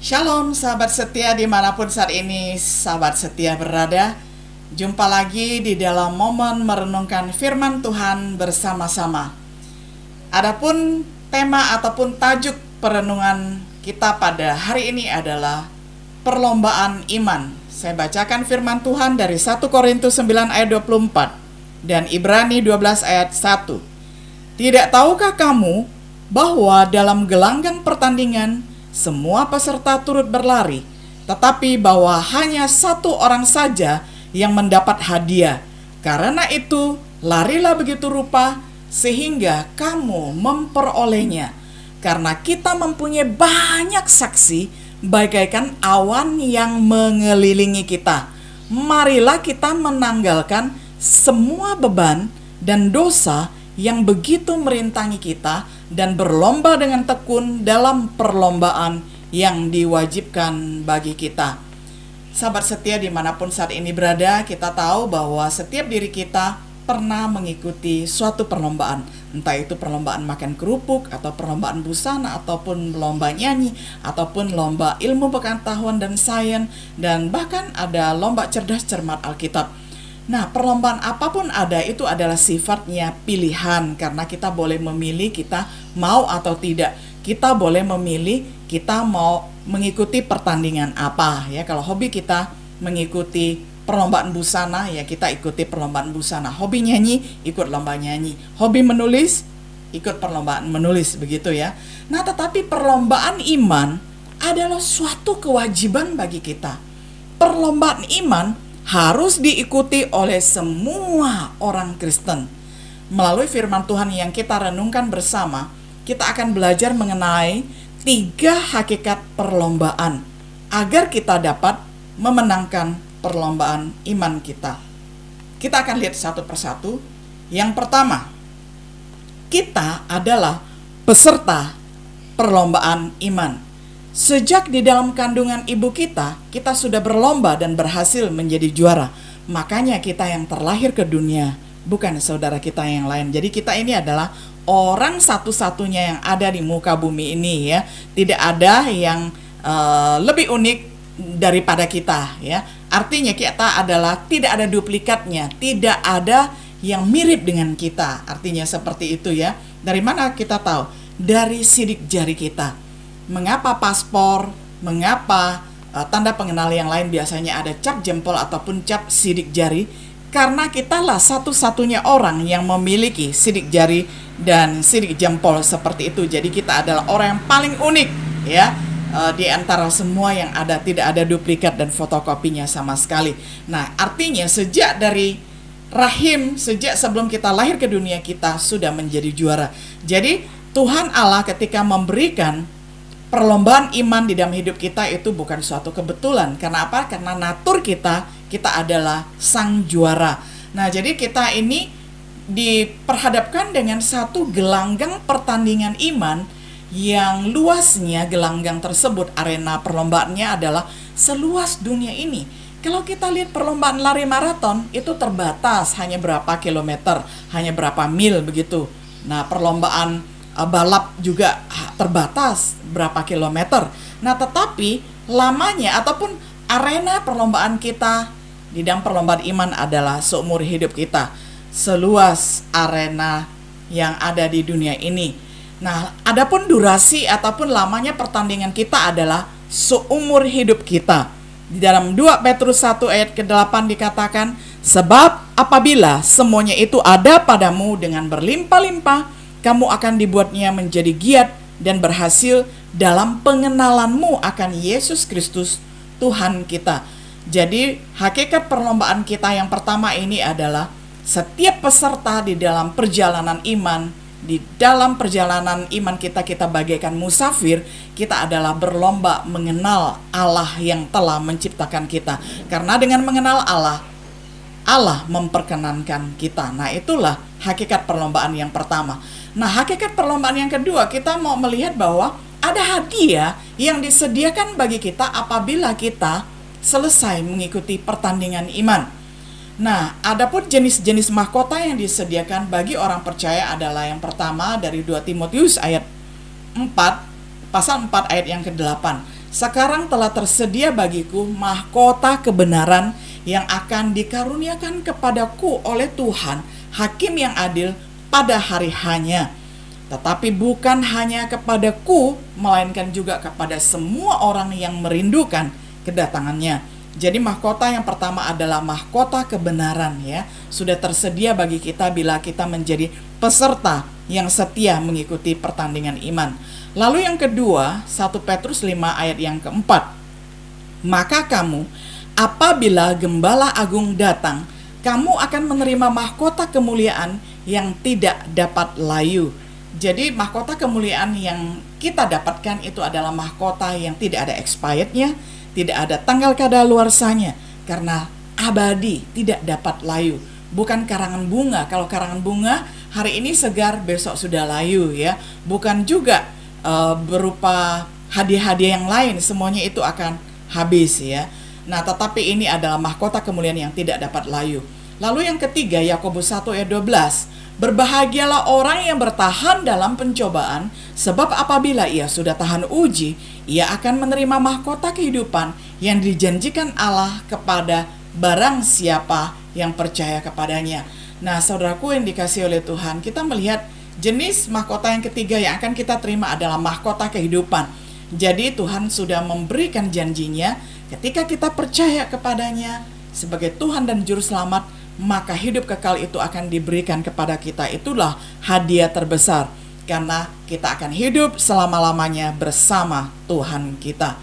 Shalom sahabat setia dimanapun saat ini sahabat setia berada. Jumpa lagi di dalam momen merenungkan firman Tuhan bersama-sama. Adapun tema ataupun tajuk perenungan kita pada hari ini adalah perlombaan iman. Saya bacakan firman Tuhan dari 1 Korintus 9 ayat 24 dan Ibrani 12 ayat 1. Tidak tahukah kamu bahwa dalam gelanggang pertandingan semua peserta turut berlari, tetapi bahwa hanya satu orang saja yang mendapat hadiah. Karena itu, larilah begitu rupa sehingga kamu memperolehnya. Karena kita mempunyai banyak saksi bagaikan awan yang mengelilingi kita. Marilah kita menanggalkan semua beban dan dosa yang begitu merintangi kita dan berlomba dengan tekun dalam perlombaan yang diwajibkan bagi kita. Sahabat setia dimanapun saat ini berada, kita tahu bahwa setiap diri kita pernah mengikuti suatu perlombaan. Entah itu perlombaan makan kerupuk, atau perlombaan busana, ataupun lomba nyanyi, ataupun lomba ilmu pengetahuan dan sains, dan bahkan ada lomba cerdas cermat Alkitab. Nah, perlombaan apapun ada, itu adalah sifatnya pilihan, karena kita boleh memilih kita mau atau tidak. Kita boleh memilih kita mau mengikuti pertandingan apa ya. Kalau hobi kita mengikuti perlombaan busana, ya kita ikuti perlombaan busana. Hobi nyanyi, ikut lomba nyanyi. Hobi menulis, ikut perlombaan menulis, begitu ya. Nah, tetapi perlombaan iman adalah suatu kewajiban bagi kita. Perlombaan iman harus diikuti oleh semua orang Kristen. Melalui firman Tuhan yang kita renungkan bersama, kita akan belajar mengenai 3 hakikat perlombaan agar kita dapat memenangkan perlombaan iman kita. Kita akan lihat satu persatu. Yang pertama, kita adalah peserta perlombaan iman. Sejak di dalam kandungan ibu kita sudah berlomba dan berhasil menjadi juara. Makanya kita yang terlahir ke dunia, bukan saudara kita yang lain. Jadi kita ini adalah orang satu-satunya yang ada di muka bumi ini ya. Tidak ada yang lebih unik daripada kita ya. Artinya kita adalah tidak ada duplikatnya, tidak ada yang mirip dengan kita. Artinya seperti itu ya. Dari mana kita tahu? Dari sidik jari kita. Mengapa paspor, mengapa tanda pengenal yang lain biasanya ada cap jempol ataupun cap sidik jari? Karena kitalah satu-satunya orang yang memiliki sidik jari dan sidik jempol seperti itu. Jadi kita adalah orang yang paling unik ya, di antara semua yang ada. Tidak ada duplikat dan fotokopinya sama sekali. Nah, artinya sejak dari rahim, sejak sebelum kita lahir ke dunia, kita sudah menjadi juara. Jadi Tuhan Allah ketika memberikan perlombaan iman di dalam hidup kita itu bukan suatu kebetulan. Karena apa? Karena natur kita adalah sang juara. Nah, jadi kita ini diperhadapkan dengan satu gelanggang pertandingan iman yang luasnya gelanggang tersebut, arena perlombaannya adalah seluas dunia ini. Kalau kita lihat perlombaan lari maraton itu terbatas, hanya berapa kilometer, hanya berapa mil begitu. Nah, perlombaan balap juga terbatas berapa kilometer. Nah, tetapi lamanya ataupun arena perlombaan kita di dalam perlombaan iman adalah seumur hidup kita, seluas arena yang ada di dunia ini. Nah, adapun durasi ataupun lamanya pertandingan kita adalah seumur hidup kita. Di dalam 2 Petrus 1 ayat ke-8 dikatakan, sebab apabila semuanya itu ada padamu dengan berlimpah-limpah, kamu akan dibuatnya menjadi giat dan berhasil dalam pengenalanmu akan Yesus Kristus Tuhan kita. Jadi hakikat perlombaan kita yang pertama ini adalah setiap peserta di dalam perjalanan iman. Di dalam perjalanan iman kita bagaikan musafir. Kita adalah berlomba mengenal Allah yang telah menciptakan kita. Karena dengan mengenal Allah memperkenankan kita. Nah, itulah hakikat perlombaan yang pertama. Nah, hakikat perlombaan yang kedua, kita mau melihat bahwa ada hadiah yang disediakan bagi kita apabila kita selesai mengikuti pertandingan iman. Nah, adapun jenis-jenis mahkota yang disediakan bagi orang percaya adalah yang pertama dari 2 Timotius ayat 4, pasal 4 ayat yang ke-8. Sekarang telah tersedia bagiku mahkota kebenaran yang akan dikaruniakan kepadaku oleh Tuhan, Hakim yang adil pada hari hanya. Tetapi bukan hanya kepadaku, melainkan juga kepada semua orang yang merindukan kedatangannya. Jadi mahkota yang pertama adalah mahkota kebenaran, ya. Sudah tersedia bagi kita bila kita menjadi peserta yang setia mengikuti pertandingan iman. Lalu yang kedua, 1 Petrus 5 ayat yang keempat. Maka kamu, apabila Gembala Agung datang, kamu akan menerima mahkota kemuliaan yang tidak dapat layu. Jadi mahkota kemuliaan yang kita dapatkan itu adalah mahkota yang tidak ada expirednya, tidak ada tanggal kadaluarsanya, karena abadi, tidak dapat layu. Bukan karangan bunga. Kalau karangan bunga hari ini segar, besok sudah layu, ya. Bukan juga berupa hadiah-hadiah yang lain, semuanya itu akan habis, ya. Nah, tetapi ini adalah mahkota kemuliaan yang tidak dapat layu. Lalu yang ketiga, Yakobus 1 ayat 12. Berbahagialah orang yang bertahan dalam pencobaan, sebab apabila ia sudah tahan uji, ia akan menerima mahkota kehidupan yang dijanjikan Allah kepada barang siapa yang percaya kepadanya. Nah, saudaraku yang dikasihi oleh Tuhan, kita melihat jenis mahkota yang ketiga yang akan kita terima adalah mahkota kehidupan. Jadi Tuhan sudah memberikan janjinya, ketika kita percaya kepadanya sebagai Tuhan dan Juru Selamat, maka hidup kekal itu akan diberikan kepada kita. Itulah hadiah terbesar, karena kita akan hidup selama-lamanya bersama Tuhan kita.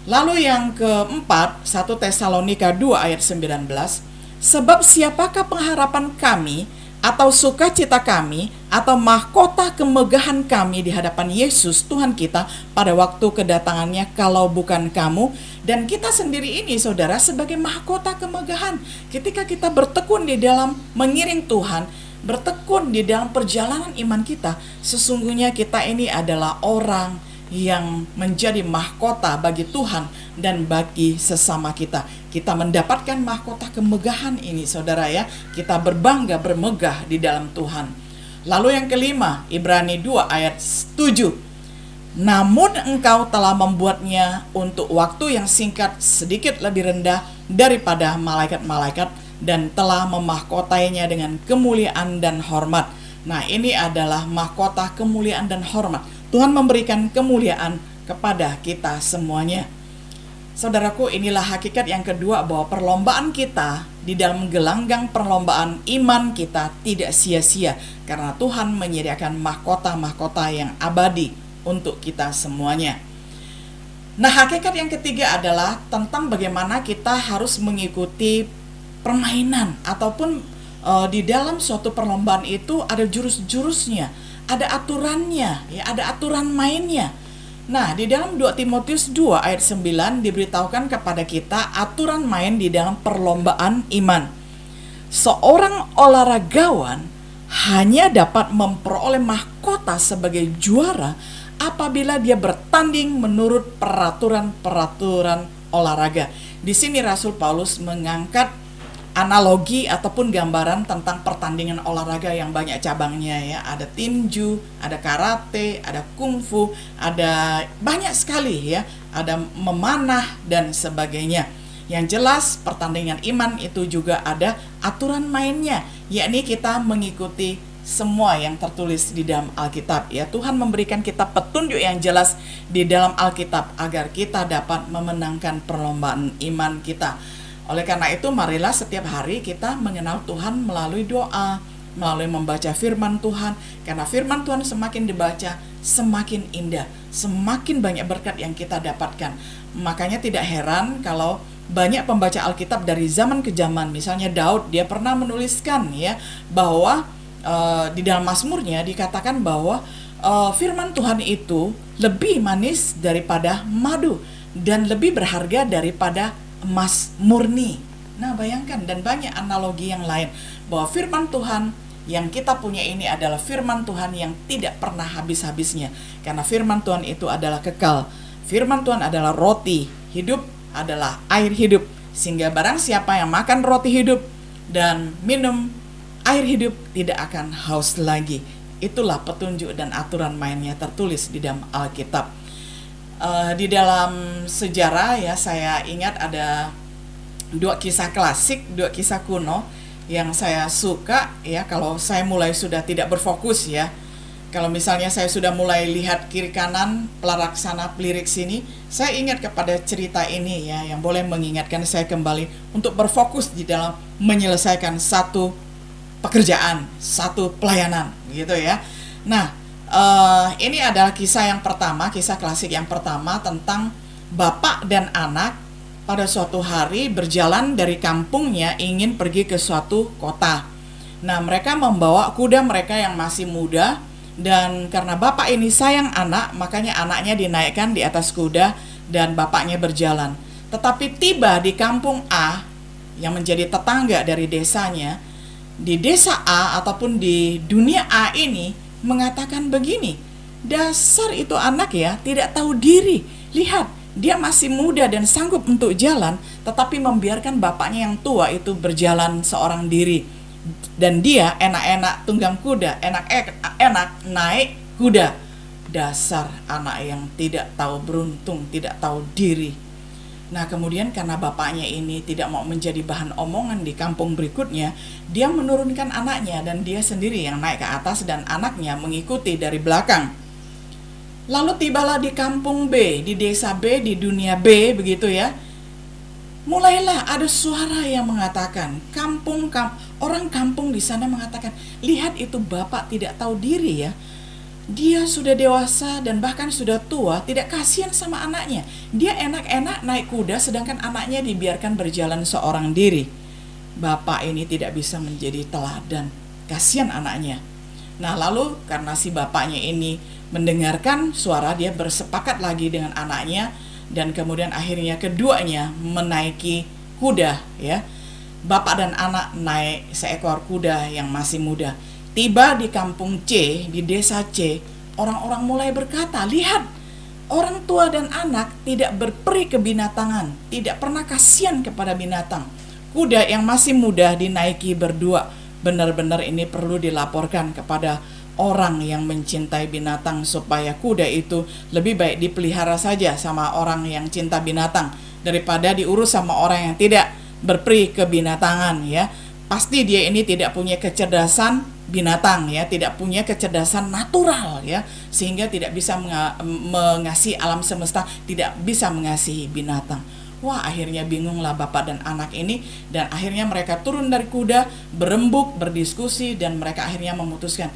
Lalu yang keempat, 1 Tesalonika 2 ayat 19. Sebab siapakah pengharapan kami, atau sukacita kami, atau mahkota kemegahan kami di hadapan Yesus Tuhan kita pada waktu kedatangannya, kalau bukan kamu dan kita sendiri ini, saudara, sebagai mahkota kemegahan. Ketika kita bertekun di dalam mengiring Tuhan, bertekun di dalam perjalanan iman kita, sesungguhnya kita ini adalah orang yang menjadi mahkota bagi Tuhan dan bagi sesama kita. Kita mendapatkan mahkota kemegahan ini, saudara, ya. Kita berbangga, bermegah di dalam Tuhan. Lalu yang kelima, Ibrani 2 ayat 7. Namun engkau telah membuatnya untuk waktu yang singkat sedikit lebih rendah daripada malaikat-malaikat, dan telah memahkotainya dengan kemuliaan dan hormat. Nah, ini adalah mahkota kemuliaan dan hormat. Tuhan memberikan kemuliaan kepada kita semuanya. Saudaraku, inilah hakikat yang kedua, bahwa perlombaan kita di dalam gelanggang perlombaan iman kita tidak sia-sia, karena Tuhan menyediakan mahkota-mahkota yang abadi untuk kita semuanya. Nah, hakikat yang ketiga adalah tentang bagaimana kita harus mengikuti permainan, ataupun di dalam suatu perlombaan itu ada jurus-jurusnya, ada aturannya, ya, ada aturan mainnya. Nah, di dalam 2 Timotius 2 ayat 9 diberitahukan kepada kita aturan main di dalam perlombaan iman. Seorang olahragawan hanya dapat memperoleh mahkota sebagai juara apabila dia bertanding menurut peraturan-peraturan olahraga. Di sini Rasul Paulus mengangkat analogi ataupun gambaran tentang pertandingan olahraga yang banyak cabangnya, ya. Ada tinju, ada karate, ada kungfu, ada banyak sekali, ya. Ada memanah dan sebagainya. Yang jelas pertandingan iman itu juga ada aturan mainnya, yakni kita mengikuti semua yang tertulis di dalam Alkitab, ya. Tuhan memberikan kita petunjuk yang jelas di dalam Alkitab agar kita dapat memenangkan perlombaan iman kita. Oleh karena itu, marilah setiap hari kita mengenal Tuhan melalui doa, melalui membaca firman Tuhan. Karena firman Tuhan semakin dibaca, semakin indah, semakin banyak berkat yang kita dapatkan. Makanya tidak heran kalau banyak pembaca Alkitab dari zaman ke zaman. Misalnya Daud, dia pernah menuliskan, ya, bahwa di dalam Mazmurnya dikatakan bahwa firman Tuhan itu lebih manis daripada madu dan lebih berharga daripada emas murni. Nah, bayangkan, dan banyak analogi yang lain bahwa firman Tuhan yang kita punya ini adalah firman Tuhan yang tidak pernah habis-habisnya, karena firman Tuhan itu adalah kekal. Firman Tuhan adalah roti hidup, adalah air hidup, sehingga barang siapa yang makan roti hidup dan minum air hidup tidak akan haus lagi. Itulah petunjuk dan aturan mainnya tertulis di dalam Alkitab. Di dalam sejarah ya, saya ingat ada dua kisah klasik, dua kisah kuno yang saya suka ya. Kalau saya mulai sudah tidak berfokus ya, kalau misalnya saya sudah mulai lihat kiri kanan, pelaksana lirik sini, saya ingat kepada cerita ini ya, yang boleh mengingatkan saya kembali untuk berfokus di dalam menyelesaikan satu pekerjaan, satu pelayanan gitu ya. Nah, ini adalah kisah yang pertama, kisah klasik yang pertama tentang bapak dan anak pada suatu hari berjalan dari kampungnya ingin pergi ke suatu kota. Nah, mereka membawa kuda mereka yang masih muda, dan karena bapak ini sayang anak, makanya anaknya dinaikkan di atas kuda dan bapaknya berjalan. Tetapi tiba di kampung A yang menjadi tetangga dari desanya, di desa A ataupun di dunia A ini mengatakan begini, dasar itu anak ya, tidak tahu diri. Lihat, dia masih muda dan sanggup untuk jalan, tetapi membiarkan bapaknya yang tua itu berjalan seorang diri. Dan dia enak-enak tunggang kuda, enak-enak naik kuda. Dasar anak yang tidak tahu beruntung, tidak tahu diri. Nah, kemudian karena bapaknya ini tidak mau menjadi bahan omongan di kampung berikutnya, dia menurunkan anaknya dan dia sendiri yang naik ke atas dan anaknya mengikuti dari belakang. Lalu tibalah di kampung B, di desa B, di dunia B begitu ya. Mulailah ada suara yang mengatakan, orang kampung di sana mengatakan, lihat itu bapak tidak tahu diri ya. Dia sudah dewasa dan bahkan sudah tua, tidak kasihan sama anaknya. Dia enak-enak naik kuda sedangkan anaknya dibiarkan berjalan seorang diri. Bapak ini tidak bisa menjadi teladan, kasihan anaknya. Nah, lalu karena si bapaknya ini mendengarkan suara, dia bersepakat lagi dengan anaknya dan kemudian akhirnya keduanya menaiki kuda ya. Bapak dan anak naik seekor kuda yang masih muda. Tiba di kampung C, di desa C, orang-orang mulai berkata, lihat, orang tua dan anak tidak berperi kebinatangan, tidak pernah kasihan kepada binatang. Kuda yang masih muda dinaiki berdua. Benar-benar ini perlu dilaporkan kepada orang yang mencintai binatang supaya kuda itu lebih baik dipelihara saja sama orang yang cinta binatang daripada diurus sama orang yang tidak berperi kebinatangan ya. Pasti dia ini tidak punya kecerdasan binatang ya, tidak punya kecerdasan natural ya, sehingga tidak bisa mengasihi alam semesta, tidak bisa mengasihi binatang. Wah, akhirnya bingunglah bapak dan anak ini, dan akhirnya mereka turun dari kuda, berembuk, berdiskusi, dan mereka akhirnya memutuskan,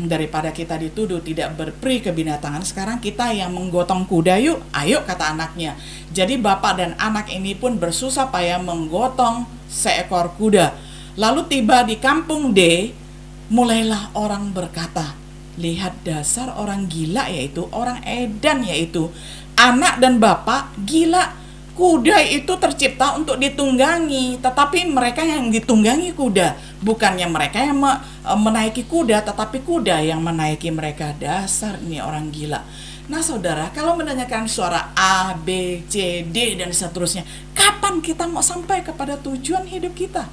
daripada kita dituduh tidak berperi kebinatangan, sekarang kita yang menggotong kuda yuk, ayo, kata anaknya. Jadi bapak dan anak ini pun bersusah payah menggotong seekor kuda. Lalu tiba di kampung D, mulailah orang berkata, lihat dasar orang gila, yaitu orang edan, yaitu anak dan bapak gila. Kuda itu tercipta untuk ditunggangi, tetapi mereka yang ditunggangi kuda, bukannya mereka yang menaiki kuda, tetapi kuda yang menaiki mereka. Dasar ini orang gila. Nah saudara, kalau mendengarkan suara A, B, C, D dan seterusnya, kapan kita mau sampai kepada tujuan hidup kita?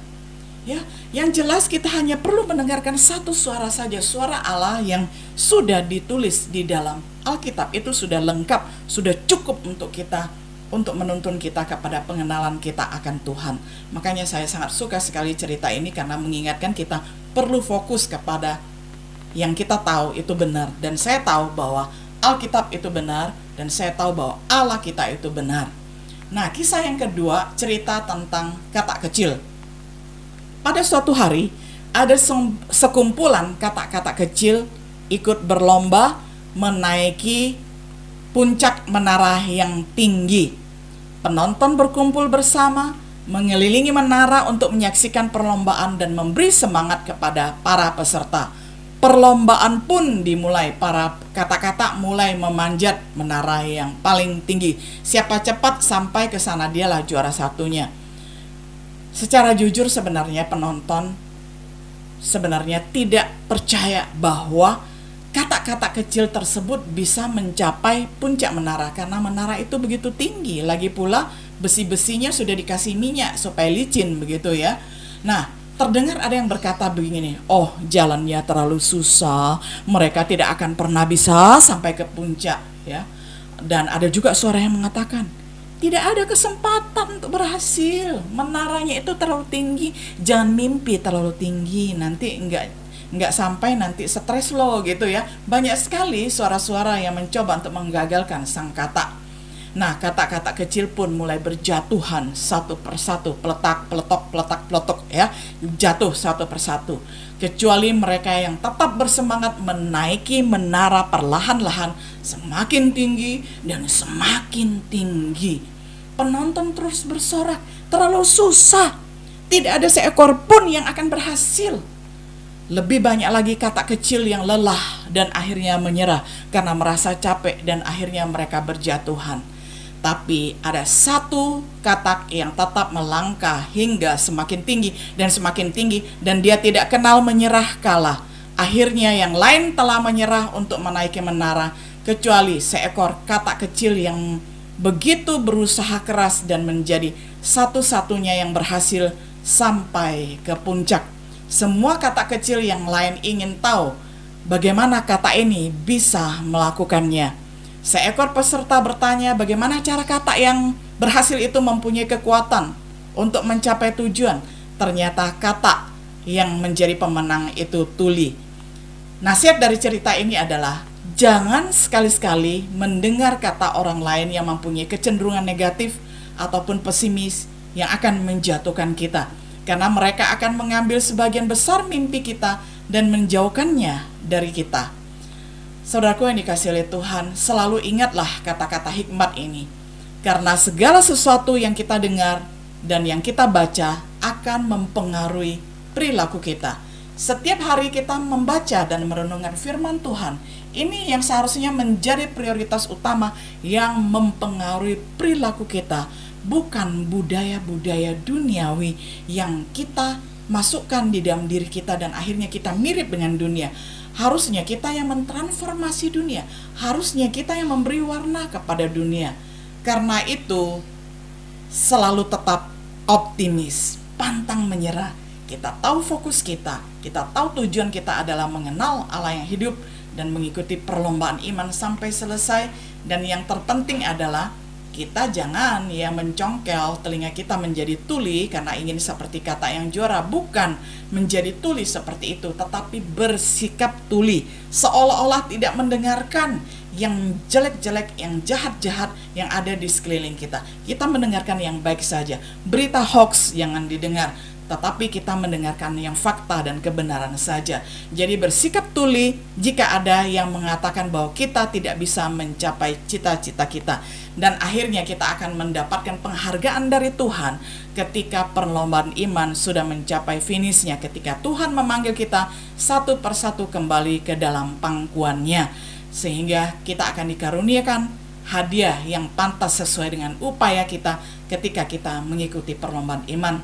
Ya, yang jelas kita hanya perlu mendengarkan satu suara saja, suara Allah yang sudah ditulis di dalam Alkitab. Itu sudah lengkap, sudah cukup untuk kita, untuk menuntun kita kepada pengenalan kita akan Tuhan. Makanya saya sangat suka sekali cerita ini karena mengingatkan kita perlu fokus kepada yang kita tahu itu benar. Dan saya tahu bahwa Alkitab itu benar, dan saya tahu bahwa Allah kita itu benar. Nah, kisah yang kedua cerita tentang kata kecil. Pada suatu hari, ada sekumpulan kata-kata kecil ikut berlomba menaiki puncak menara yang tinggi. Penonton berkumpul bersama, mengelilingi menara untuk menyaksikan perlombaan dan memberi semangat kepada para peserta. Perlombaan pun dimulai, para kata-kata mulai memanjat menara yang paling tinggi. Siapa cepat sampai ke sana, dialah juara satunya. Secara jujur sebenarnya penonton sebenarnya tidak percaya bahwa kata-kata kecil tersebut bisa mencapai puncak menara, karena menara itu begitu tinggi. Lagi pula besi-besinya sudah dikasih minyak supaya licin begitu ya. Nah, terdengar ada yang berkata begini, oh jalannya terlalu susah, mereka tidak akan pernah bisa sampai ke puncak ya. Dan ada juga suara yang mengatakan, tidak ada kesempatan untuk berhasil. Menaranya itu terlalu tinggi. Jangan mimpi terlalu tinggi, nanti nggak sampai, nanti stres lo gitu ya. Banyak sekali suara-suara yang mencoba untuk menggagalkan sang kata. Nah, kata-kata kecil pun mulai berjatuhan satu persatu, peletak, peletok ya, jatuh satu persatu. Kecuali mereka yang tetap bersemangat menaiki menara perlahan-lahan, semakin tinggi dan semakin tinggi. Penonton terus bersorak, terlalu susah, tidak ada seekor pun yang akan berhasil. Lebih banyak lagi kata kecil yang lelah dan akhirnya menyerah karena merasa capek dan akhirnya mereka berjatuhan. Tapi ada satu katak yang tetap melangkah hingga semakin tinggi dan dia tidak kenal menyerah kalah. Akhirnya yang lain telah menyerah untuk menaiki menara, kecuali seekor katak kecil yang begitu berusaha keras dan menjadi satu-satunya yang berhasil sampai ke puncak. Semua katak kecil yang lain ingin tahu bagaimana kata ini bisa melakukannya. Seekor peserta bertanya bagaimana cara kata yang berhasil itu mempunyai kekuatan untuk mencapai tujuan. Ternyata kata yang menjadi pemenang itu tuli. Nasihat dari cerita ini adalah jangan sekali-sekali mendengar kata orang lain yang mempunyai kecenderungan negatif ataupun pesimis yang akan menjatuhkan kita. Karena mereka akan mengambil sebagian besar mimpi kita dan menjauhkannya dari kita. Saudaraku yang dikasihi oleh Tuhan, selalu ingatlah kata-kata hikmat ini. Karena segala sesuatu yang kita dengar dan yang kita baca akan mempengaruhi perilaku kita. Setiap hari kita membaca dan merenungkan firman Tuhan. Ini yang seharusnya menjadi prioritas utama yang mempengaruhi perilaku kita. Bukan budaya-budaya duniawi yang kita masukkan di dalam diri kita dan akhirnya kita mirip dengan dunia. Harusnya kita yang mentransformasi dunia. Harusnya kita yang memberi warna kepada dunia. Karena itu, selalu tetap optimis, pantang menyerah. Kita tahu fokus kita tahu tujuan kita adalah mengenal Allah yang hidup dan mengikuti perlombaan iman sampai selesai. Dan yang terpenting adalah kita jangan mencongkel telinga kita menjadi tuli karena ingin seperti kata yang juara. Bukan menjadi tuli seperti itu, tetapi bersikap tuli, seolah-olah tidak mendengarkan yang jelek-jelek, yang jahat-jahat yang ada di sekeliling kita. Kita mendengarkan yang baik saja. Berita hoax jangan didengar, tetapi kita mendengarkan yang fakta dan kebenaran saja. Jadi bersikap tuli jika ada yang mengatakan bahwa kita tidak bisa mencapai cita-cita kita. Dan akhirnya kita akan mendapatkan penghargaan dari Tuhan ketika perlombaan iman sudah mencapai finishnya, ketika Tuhan memanggil kita satu persatu kembali ke dalam pangkuannya. Sehingga kita akan dikaruniakan hadiah yang pantas sesuai dengan upaya kita ketika kita mengikuti perlombaan iman.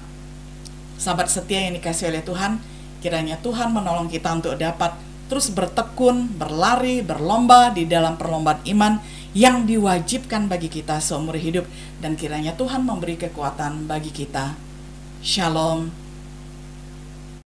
Sahabat setia yang dikasihi oleh Tuhan, kiranya Tuhan menolong kita untuk dapat terus bertekun, berlari, berlomba di dalam perlombaan iman yang diwajibkan bagi kita seumur hidup. Dan kiranya Tuhan memberi kekuatan bagi kita. Shalom.